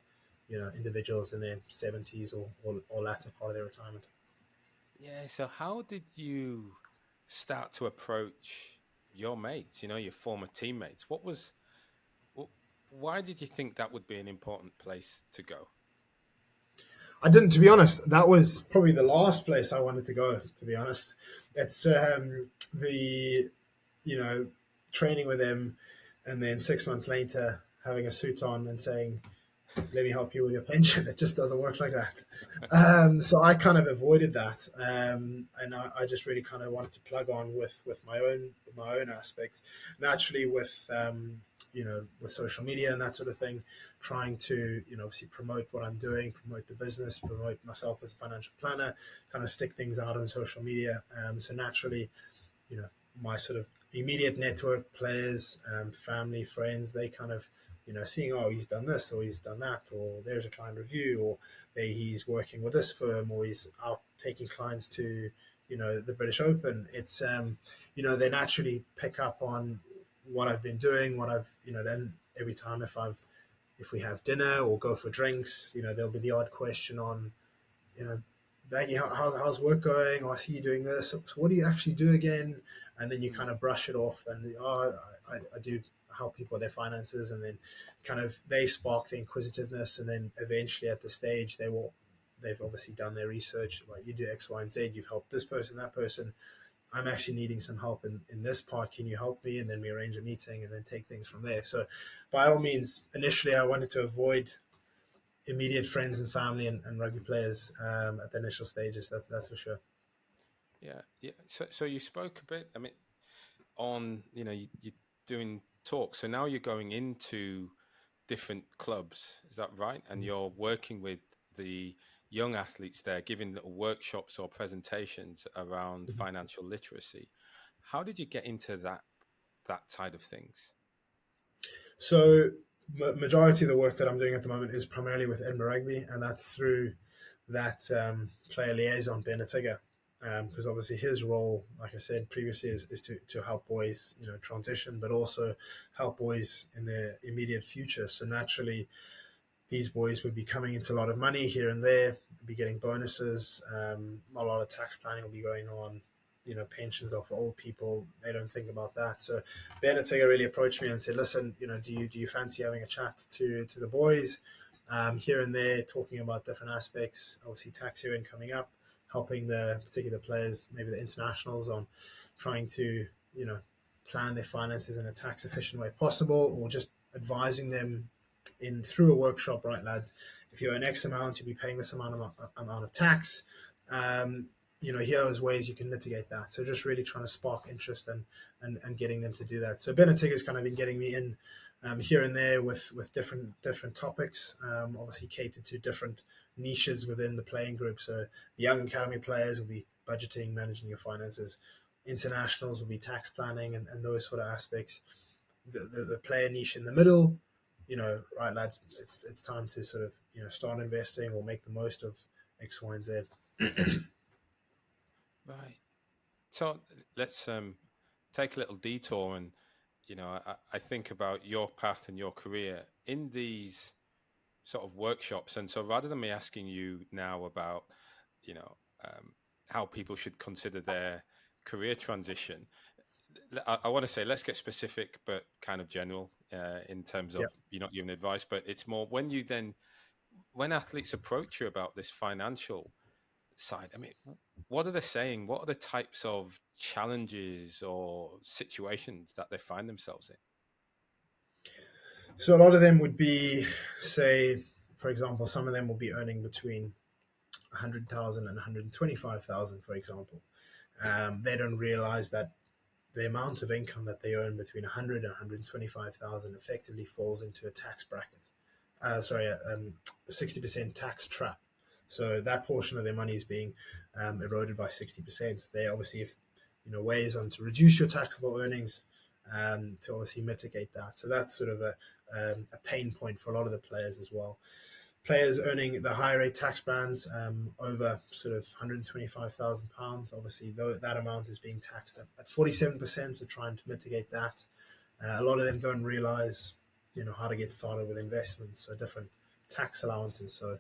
individuals in their 70s or latter part of their retirement. Yeah. So how did you start to approach your mates? Your former teammates. Wh- Why did you think that would be an important place to go? I didn't, to be honest. That was probably the last place I wanted to go. To be honest, it's the you know training with them, and then 6 months later having a suit on and saying, "Let me help you with your pension." It just doesn't work like that. So I kind of avoided that, and I just really kind of wanted to plug on with my own aspects. Naturally, with social media and that sort of thing, trying to obviously promote what I'm doing, promote the business, promote myself as a financial planner, kind of stick things out on social media. So naturally, you know, my sort of immediate network, players, family, friends, they kind of, seeing, oh, he's done this or he's done that, or there's a client review, or he's working with this firm, or he's out taking clients to, the British Open. It's, they naturally pick up on what I've been doing, then every time if we have dinner or go for drinks, there'll be the odd question on, you know, Maggie, how's work going? Oh, I see you doing this. So what do you actually do again? And then you Mm. kind of brush it off and, oh, I do help people with their finances. And then kind of they spark the inquisitiveness. And then eventually at the stage, they've obviously done their research. Like you do X, Y, and Z. You've helped this person, that person. I'm actually needing some help in this part. Can you help me? And then we arrange a meeting and then take things from there. So by all means, initially I wanted to avoid immediate friends and family and rugby players at the initial stages. That's for sure. Yeah, yeah. So you spoke a bit. I mean, on you're doing talks. So now you're going into different clubs. Is that right? And you're working with the young athletes there, giving little workshops or presentations around financial literacy. How did you get into that side of things? So majority of the work that I'm doing at the moment is primarily with Edinburgh Rugby, and that's through that player liaison Benetiga. Because obviously his role, like I said previously, is to help boys, transition, but also help boys in their immediate future. So naturally, these boys would be coming into a lot of money here and there, be getting bonuses. Not a lot of tax planning will be going on. Pensions are for old people. They don't think about that. So Ben Ortega really approached me and said, "Listen, do you fancy having a chat to the boys here and there, talking about different aspects? Obviously, tax year coming up, helping the particular players, maybe the internationals, on trying to you know plan their finances in a tax efficient way possible, or just advising them in through a workshop, right, lads? If you earn X amount, you'll be paying this amount of tax. Um, here's ways you can mitigate that. So just really trying to spark interest and getting them to do that. So Benetig has kind of been getting me in here and there with different topics, obviously catered to different niches within the playing group. So the young academy players will be budgeting, managing your finances. Internationals will be tax planning and those sort of aspects. The player niche in the middle, right, lads, it's time to sort of start investing or make the most of X, Y, and Z. Right. So let's take a little detour, and I think about your path and your career in these sort of workshops. And so rather than me asking you now about, you know, um, how people should consider their career transition, I want to say let's get specific, but kind of general in terms Yeah. of you're not giving advice, but it's more when athletes approach you about this financial side. I mean, what are they saying? What are the types of challenges or situations that they find themselves in? So a lot of them would be, say, for example, some of them will be earning between 100,000 and 125,000, for example. They don't realize that the amount of income that they earn between 100 and 125,000 effectively falls into a tax bracket. A 60% tax trap. So that portion of their money is being eroded by 60%. They obviously have ways on to reduce your taxable earnings to obviously mitigate that. So that's sort of a pain point for a lot of the players as well. Players earning the higher rate tax bands over sort of £125,000. Obviously, though that amount is being taxed at 47%, so trying to mitigate that. A lot of them don't realize, how to get started with investments, so different tax allowances. So,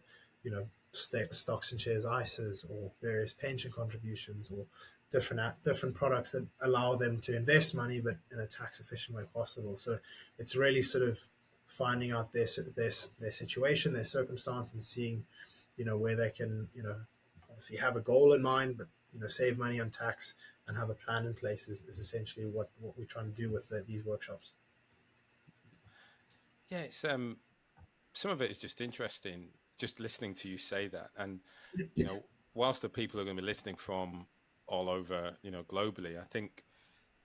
stocks and shares ISAs or various pension contributions or different products that allow them to invest money, but in a tax efficient way possible. So it's really sort of finding out their situation, their circumstance, and seeing, where they can, obviously have a goal in mind, but save money on tax and have a plan in place is essentially what we're trying to do with these workshops. Yeah, it's some of it is just interesting, just listening to you say that, and whilst the people are going to be listening from all over, globally, I think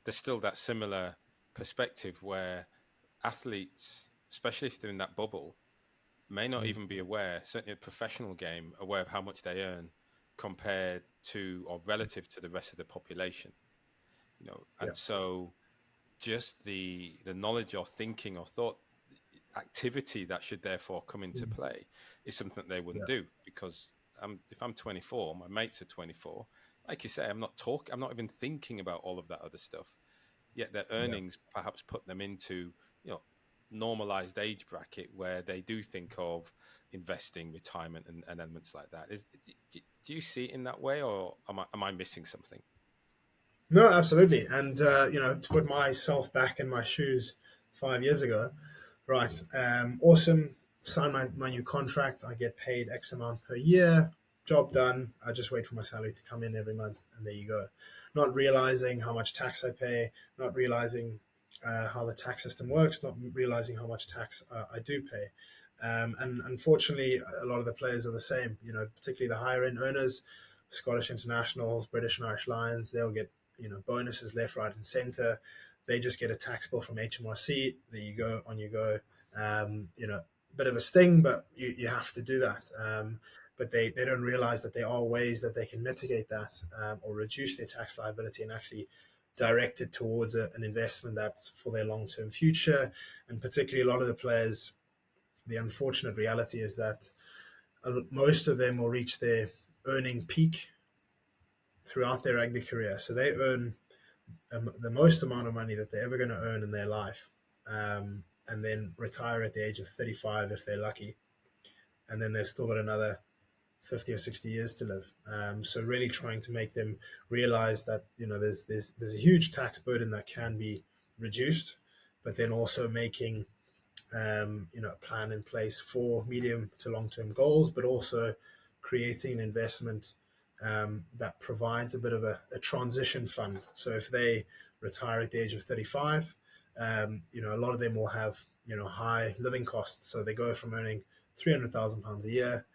there's still that similar perspective where athletes, especially if they're in that bubble, may not Mm. even be aware, certainly a professional game, aware of how much they earn compared to or relative to the rest of the population. Yeah. And so just the knowledge or thinking or thought activity that should therefore come into Mm. play is something that they wouldn't Yeah. do because if I'm 24, my mates are 24. Like you say, I'm not even thinking about all of that other stuff. Yet their Yeah. earnings perhaps put them into, you know, normalized age bracket where they do think of investing, retirement, and elements like that. Do you see it in that way, or am I missing something? No, absolutely. And, to put myself back in my shoes 5 years ago, right, awesome. Sign my new contract. I get paid X amount per year. Job done. I just wait for my salary to come in every month, and there you go. Not realizing how much tax I pay, not realizing how the tax system works, not realizing how much tax I do pay. And unfortunately, a lot of the players are the same. Particularly the higher end earners, Scottish internationals, British and Irish Lions. They'll get bonuses left, right, and centre. They just get a tax bill from HMRC. There you go, on you go. Bit of a sting, but you have to do that. But they don't realize that there are ways that they can mitigate that, or reduce their tax liability and actually direct it towards an investment that's for their long term future. And particularly a lot of the players, the unfortunate reality is that most of them will reach their earning peak throughout their rugby career. So they earn the most amount of money that they're ever going to earn in their life, and then retire at the age of 35 if they're lucky. And then they've still got another 50 or 60 years to live. So really trying to make them realize that there's a huge tax burden that can be reduced, but then also making a plan in place for medium to long term goals, but also creating an investment that provides a bit of a transition fund. So if they retire at the age of 35, a lot of them will have high living costs. So they go from earning £300,000 a year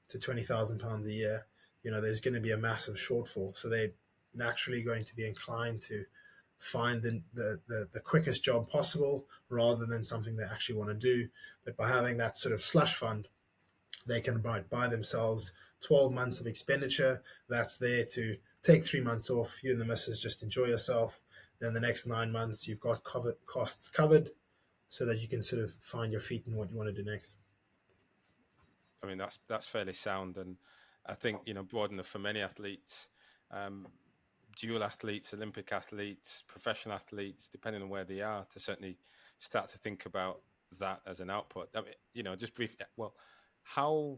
to £20,000 a year. There's going to be a massive shortfall. So they're naturally going to be inclined to find the quickest job possible rather than something they actually want to do. But by having that sort of slush fund, they can buy themselves 12 months of expenditure. That's there to take 3 months off. You and the missus just enjoy yourself. Then the next 9 months, you've got costs covered so that you can sort of find your feet in what you want to do next. I mean, that's fairly sound, and I think broad enough for many athletes, um, dual athletes, Olympic athletes, professional athletes, depending on where they are, to certainly start to think about that as an output. I mean, just briefly. Well, how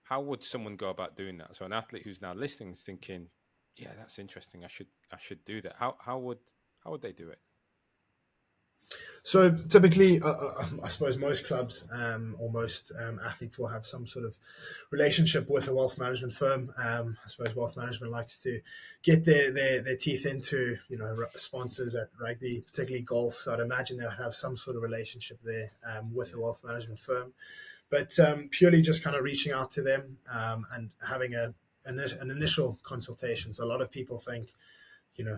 how would someone go about doing that? So an athlete who's now listening is thinking, "Yeah, that's interesting. I should do that." How would they do it? So typically, I suppose most clubs or most athletes will have some sort of relationship with a wealth management firm. I suppose wealth management likes to get their teeth into sponsors at rugby, particularly golf. So I'd imagine they'll have some sort of relationship there with a wealth management firm. But purely just kind of reaching out to them and having an initial consultation. So a lot of people think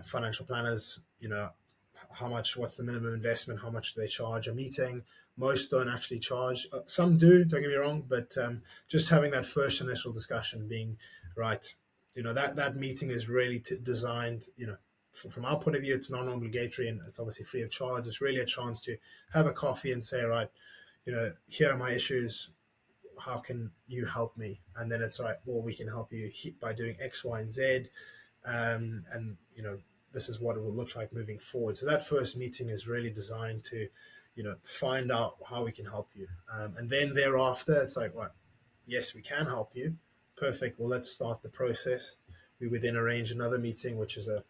financial planners, what's the minimum investment, how much do they charge a meeting. Most don't actually charge. Some do, don't get me wrong, but just having that first initial discussion being right, that meeting is really designed, from our point of view, it's non-obligatory and it's obviously free of charge. It's really a chance to have a coffee and say, right, here are my issues, how can you help me? And then it's right, well, we can help you by doing X, Y, and Z. And this is what it will look like moving forward. So that first meeting is really designed to find out how we can help you, and then thereafter it's like, right, yes, we can help you, perfect, well, let's start the process. We would then arrange another meeting, which is a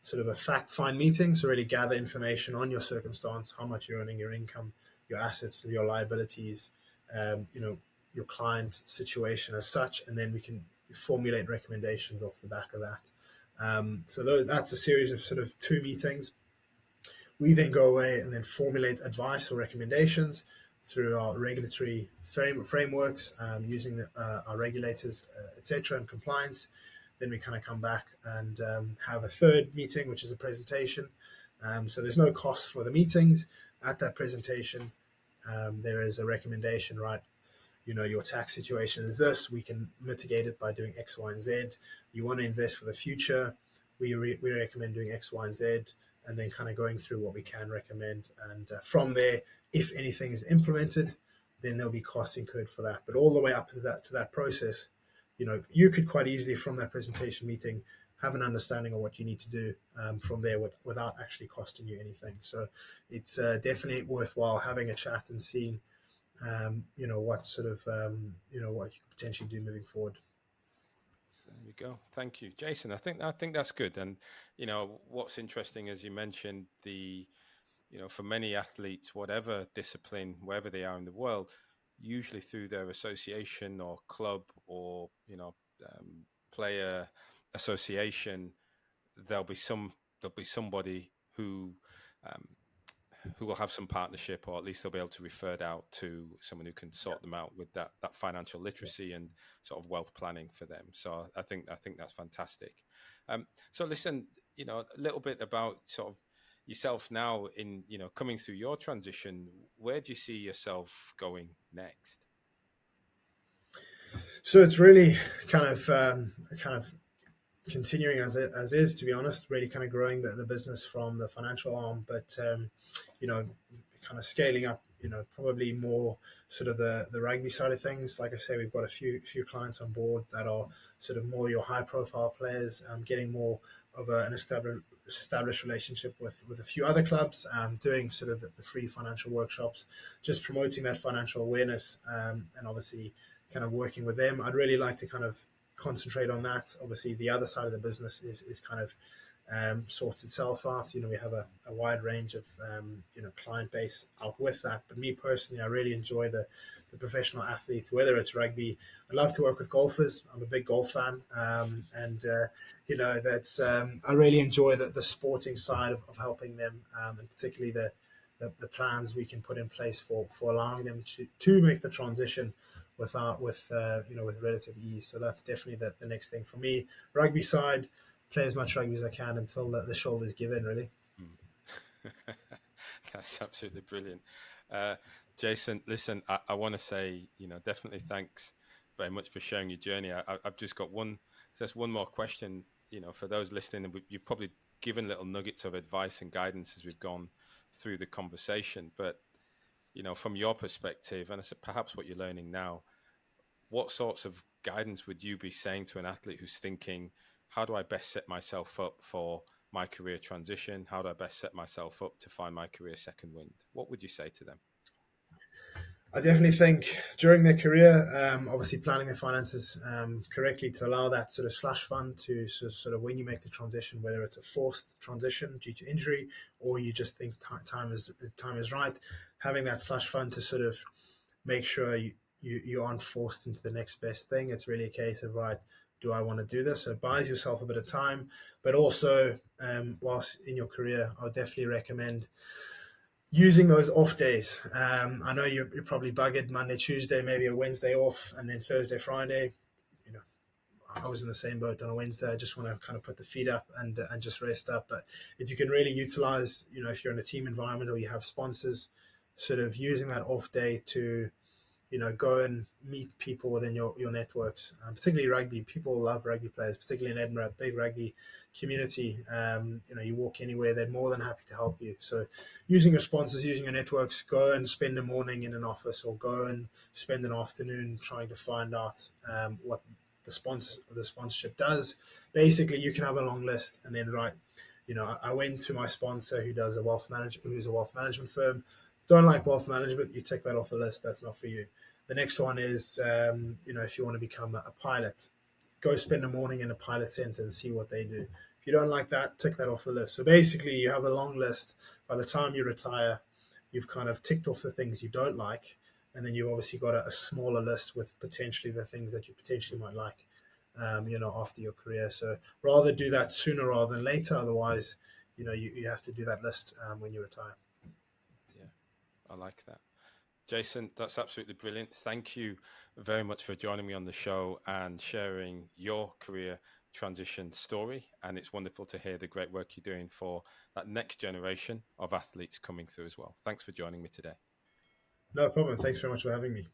sort of a fact find meeting. So really gather information on your circumstance, how much you're earning, your income, your assets, your liabilities, um, you know, your client situation as such, and then we can formulate recommendations off the back of that. So that's a series of sort of two meetings. We then go away and then formulate advice or recommendations through our regulatory frameworks, using our regulators, etc., and compliance. Then we kind of come back and have a third meeting, which is a presentation. So there's no cost for the meetings. At that presentation, there is a recommendation, right? Your tax situation is this. We can mitigate it by doing X, Y, and Z. You want to invest for the future. We recommend doing X, Y, and Z, and then kind of going through what we can recommend. And from there, if anything is implemented, then there'll be costs incurred for that. But all the way up to that process, you could quite easily from that presentation meeting have an understanding of what you need to do from there without actually costing you anything. So it's definitely worthwhile having a chat and seeing what sort of what you could potentially do moving forward. There we go. Thank you, Jason. I think that's good. And what's interesting, as you mentioned, for many athletes, whatever discipline, wherever they are in the world, usually through their association or club or player association, there'll be somebody um, who will have some partnership, or at least they'll be able to refer it out to someone who can Yeah. sort them out with that financial Yeah. literacy and sort of wealth planning for them. So I think that's fantastic. So listen, a little bit about sort of yourself now in coming through your transition. Where do you see yourself going next? So it's really kind of continuing as is, to be honest, really kind of growing the business from the financial arm, but you know kind of scaling up, probably more sort of the rugby side of things. Like I say, we've got a few clients on board that are sort of more your high profile players, getting more of an established relationship with a few other clubs, doing sort of the free financial workshops, just promoting that financial awareness, and obviously kind of working with them. I'd really like to kind of concentrate on that. Obviously, the other side of the business is kind of sorts itself out. We have a wide range of client base out with that. But me personally, I really enjoy the professional athletes, whether it's rugby. I love to work with golfers. I'm a big golf fan, and that's I really enjoy the sporting side of helping them, and particularly the plans we can put in place for allowing them to make the transition with relative ease. So that's definitely the next thing for me. Rugby side, play as much rugby as I can until the shoulders give in. Really. Mm. That's absolutely brilliant. Uh, Jason, listen, I want to say, definitely thanks very much for sharing your journey. I've just got just one more question, for those listening, and you've probably given little nuggets of advice and guidance as we've gone through the conversation. But, from your perspective, and perhaps what you're learning now, what sorts of guidance would you be saying to an athlete who's thinking, how do I best set myself up for my career transition? How do I best set myself up to find my career second wind? What would you say to them? I definitely think during their career, obviously planning their finances correctly to allow that sort of slush fund to sort of when you make the transition, whether it's a forced transition due to injury or you just think time is right, having that slush fund to sort of make sure you aren't forced into the next best thing. It's really a case of, right, do I want to do this? So it buys yourself a bit of time, but also whilst in your career, I would definitely recommend using those off days. I know you're probably buggered Monday, Tuesday, maybe a Wednesday off, and then Thursday, Friday. You know, I was in the same boat on a Wednesday. I just want to kind of put the feet up and just rest up. But if you can really utilize, if you're in a team environment or you have sponsors, sort of using that off day to go and meet people within your networks, particularly rugby. People love rugby players, particularly in Edinburgh, big rugby community. You walk anywhere, they're more than happy to help you. So using your sponsors, using your networks, go and spend a morning in an office or go and spend an afternoon trying to find out what the sponsorship does. Basically, you can have a long list and then write, I went to my sponsor who's a wealth management firm. Don't like wealth management, you take that off the list. That's not for you. The next one is, if you want to become a pilot, go spend a morning in a pilot center and see what they do. If you don't like that, tick that off the list. So basically, you have a long list. By the time you retire, you've kind of ticked off the things you don't like, and then you've obviously got a smaller list with potentially the things that you potentially might like, after your career. So rather do that sooner rather than later. Otherwise, you have to do that list when you retire. Yeah, I like that. Jason, that's absolutely brilliant. Thank you very much for joining me on the show and sharing your career transition story. And it's wonderful to hear the great work you're doing for that next generation of athletes coming through as well. Thanks for joining me today. No problem. Thanks very much for having me.